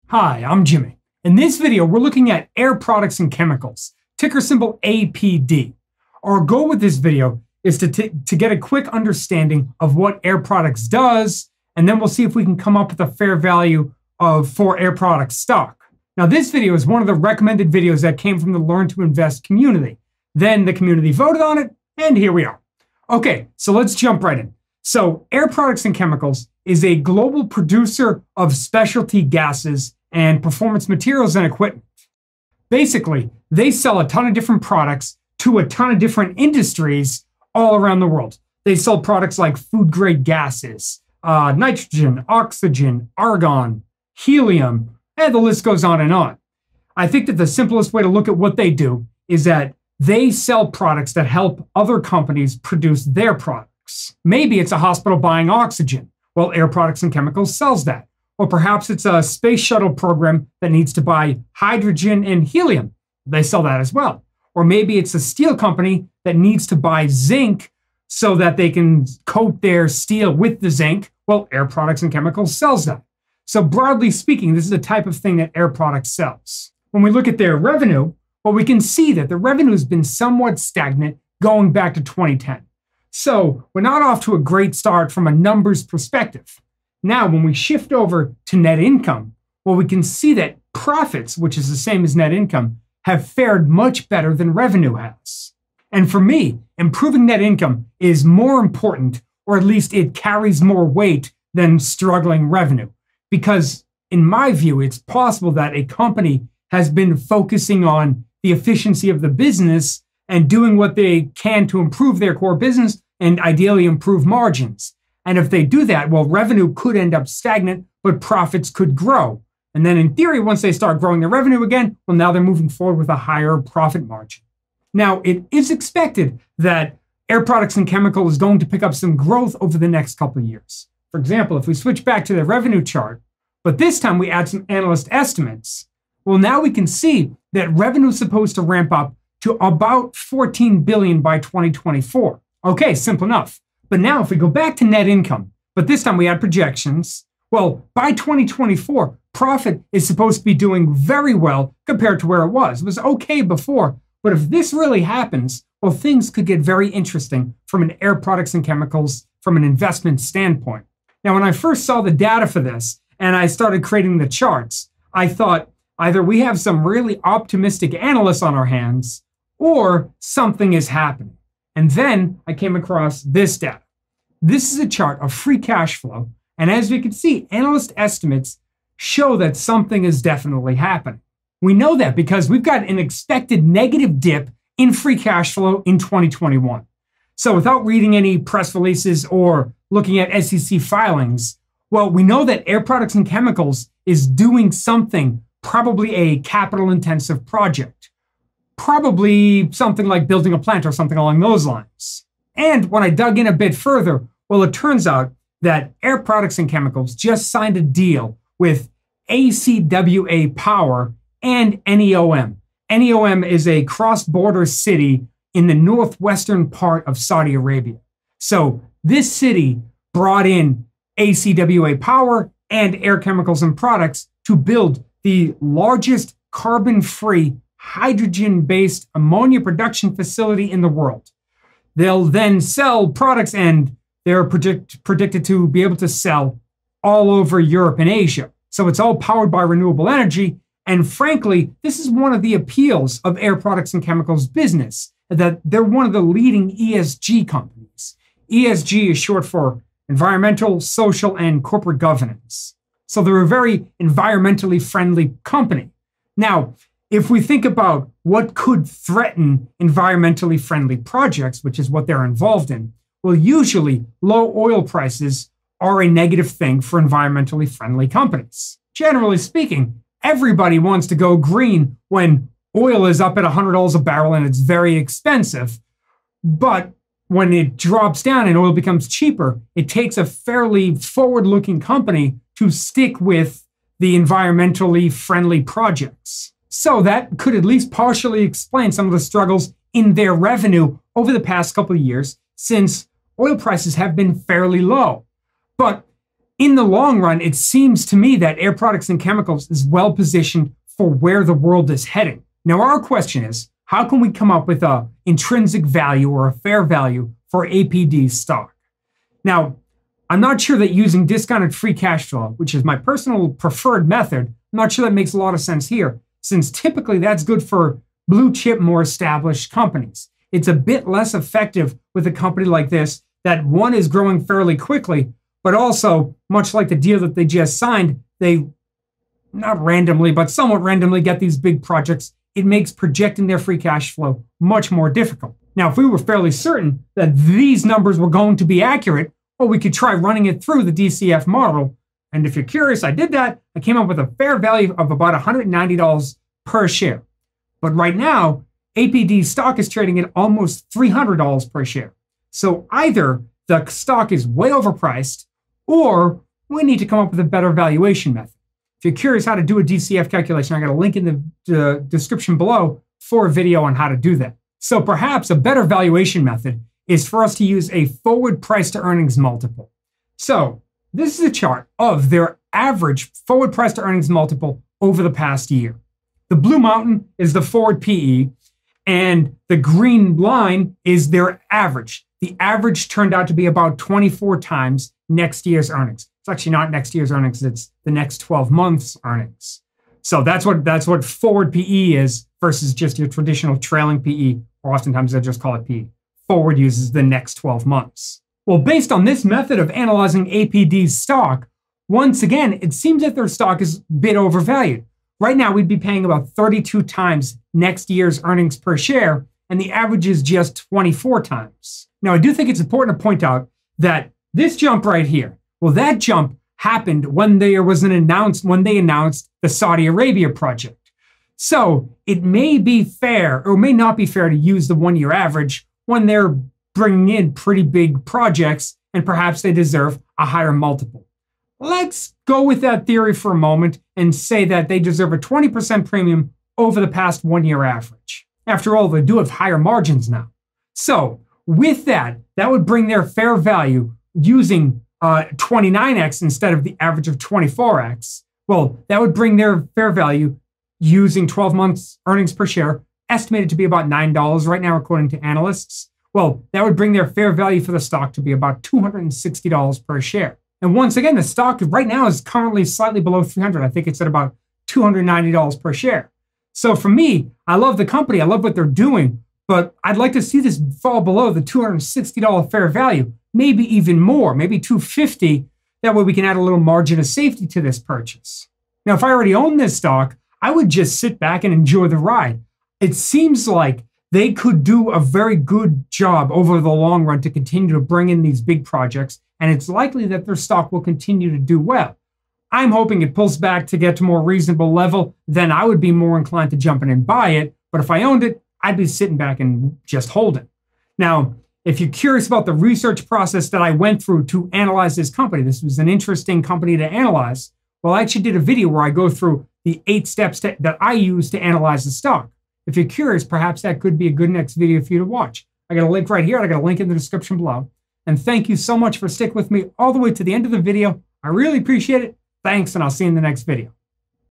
Hi, I'm Jimmy. In this video, we're looking at Air Products and Chemicals, ticker symbol APD. Our goal with this video is to get a quick understanding of what Air Products does, and then we'll see if we can come up with a fair value for Air Products stock. Now, this video is one of the recommended videos that came from the Learn to Invest community. Then the community voted on it, and here we are. Okay, so let's jump right in. So Air Products and Chemicals is a global producer of specialty gases and performance materials and equipment. Basically, they sell a ton of different products to a ton of different industries all around the world. They sell products like food-grade gases, nitrogen, oxygen, argon, helium, and the list goes on and on. I think that the simplest way to look at what they do is that they sell products that help other companies produce their products. Maybe it's a hospital buying oxygen. Well, Air Products and Chemicals sells that. Or perhaps it's a space shuttle program that needs to buy hydrogen and helium. They sell that as well. Or maybe it's a steel company that needs to buy zinc so that they can coat their steel with the zinc. Well, Air Products and Chemicals sells that. So broadly speaking, this is the type of thing that Air Products sells. When we look at their revenue, well, we can see that the revenue has been somewhat stagnant going back to 2010. So we're not off to a great start from a numbers perspective. Now, when we shift over to net income, well, we can see that profits, which is the same as net income, have fared much better than revenue has. And for me, improving net income is more important, or at least it carries more weight than struggling revenue. Because in my view, it's possible that a company has been focusing on the efficiency of the business and doing what they can to improve their core business and ideally improve margins. And if they do that, well, revenue could end up stagnant, but profits could grow. And then in theory, once they start growing their revenue again, well, now they're moving forward with a higher profit margin. Now, it is expected that Air Products and Chemicals is going to pick up some growth over the next couple of years. For example, if we switch back to the revenue chart, but this time we add some analyst estimates, well, now we can see that revenue is supposed to ramp up to about $14 billion by 2024. Okay, simple enough. But now if we go back to net income, but this time we add projections, well, by 2024, profit is supposed to be doing very well compared to where it was. It was okay before, but if this really happens, well, things could get very interesting from an Air Products and Chemicals, from an investment standpoint. Now, when I first saw the data for this and I started creating the charts, I thought either we have some really optimistic analysts on our hands or something is happening. And then I came across this data. This is a chart of free cash flow. And as we can see, analyst estimates show that something is definitely happening. We know that because we've got an expected negative dip in free cash flow in 2021. So without reading any press releases or looking at SEC filings, well, we know that Air Products and Chemicals is doing something, probably a capital-intensive project. Probably something like building a plant or something along those lines. And when I dug in a bit further, well, it turns out that Air Products and Chemicals just signed a deal with ACWA Power and NEOM. NEOM is a cross-border city in the northwestern part of Saudi Arabia. So this city brought in ACWA Power and Air Chemicals and Products to build the largest carbon-free hydrogen-based ammonia production facility in the world. They'll then sell products, and they're predicted to be able to sell all over Europe and Asia. So it's all powered by renewable energy. And frankly, this is one of the appeals of Air Products and Chemicals business, that they're one of the leading ESG companies. ESG is short for environmental, social, and corporate governance. So they're a very environmentally friendly company. Now, if we think about what could threaten environmentally friendly projects, which is what they're involved in, well, usually low oil prices are a negative thing for environmentally friendly companies. Generally speaking, everybody wants to go green when oil is up at $100 a barrel and it's very expensive. But when it drops down and oil becomes cheaper, it takes a fairly forward-looking company to stick with the environmentally friendly projects. So that could at least partially explain some of the struggles in their revenue over the past couple of years, since oil prices have been fairly low. But in the long run, it seems to me that Air Products and Chemicals is well positioned for where the world is heading. Now, our question is, how can we come up with an intrinsic value or a fair value for APD stock? Now, I'm not sure that using discounted free cash flow, which is my personal preferred method, I'm not sure that makes a lot of sense here, since typically that's good for blue chip, more established companies. It's a bit less effective with a company like this that, one, is growing fairly quickly, but also, much like the deal that they just signed, they not randomly, but somewhat randomly get these big projects. It makes projecting their free cash flow much more difficult. Now, if we were fairly certain that these numbers were going to be accurate, well, we could try running it through the DCF model. And if you're curious, I did that. I came up with a fair value of about $190 per share. But right now, APD stock is trading at almost $300 per share. So either the stock is way overpriced, or we need to come up with a better valuation method. If you're curious how to do a DCF calculation, I got a link in the description below for a video on how to do that. So perhaps a better valuation method is for us to use a forward price to earnings multiple. So this is a chart of their average forward price to earnings multiple over the past year. The blue mountain is the forward PE, and the green line is their average. The average turned out to be about 24 times next year's earnings. It's actually not next year's earnings, it's the next 12 months earnings. So that's what forward PE is versus just your traditional trailing PE, or oftentimes they just call it PE. Forward uses the next 12 months. Well, based on this method of analyzing APD's stock, once again, it seems that their stock is a bit overvalued. Right now, we'd be paying about 32 times next year's earnings per share, and the average is just 24 times. Now, I do think it's important to point out that this jump right here, well, that jump happened when they announced the Saudi Arabia project. So it may be fair or may not be fair to use the one-year average when they're bringing in pretty big projects and perhaps they deserve a higher multiple. Let's go with that theory for a moment and say that they deserve a 20% premium over the past one-year average. After all, they do have higher margins now. So with that, that would bring their fair value using 29x instead of the average of 24x. Well, that would bring their fair value using 12 months earnings per share, estimated to be about $9 right now, according to analysts. Well, that would bring their fair value for the stock to be about $260 per share. And once again, the stock right now is currently slightly below 300. I think it's at about $290 per share. So for me, I love the company. I love what they're doing, but I'd like to see this fall below the $260 fair value, maybe even more, maybe $250. That way we can add a little margin of safety to this purchase. Now, if I already own this stock, I would just sit back and enjoy the ride. It seems like they could do a very good job over the long run to continue to bring in these big projects, and it's likely that their stock will continue to do well. I'm hoping it pulls back to get to a more reasonable level, then I would be more inclined to jump in and buy it, but if I owned it, I'd be sitting back and just hold it. Now, if you're curious about the research process that I went through to analyze this company, this was an interesting company to analyze. Well, I actually did a video where I go through the 8 steps that I use to analyze the stock. If you're curious, perhaps that could be a good next video for you to watch. I got a link right here. I got a link in the description below. And thank you so much for sticking with me all the way to the end of the video. I really appreciate it. Thanks, and I'll see you in the next video.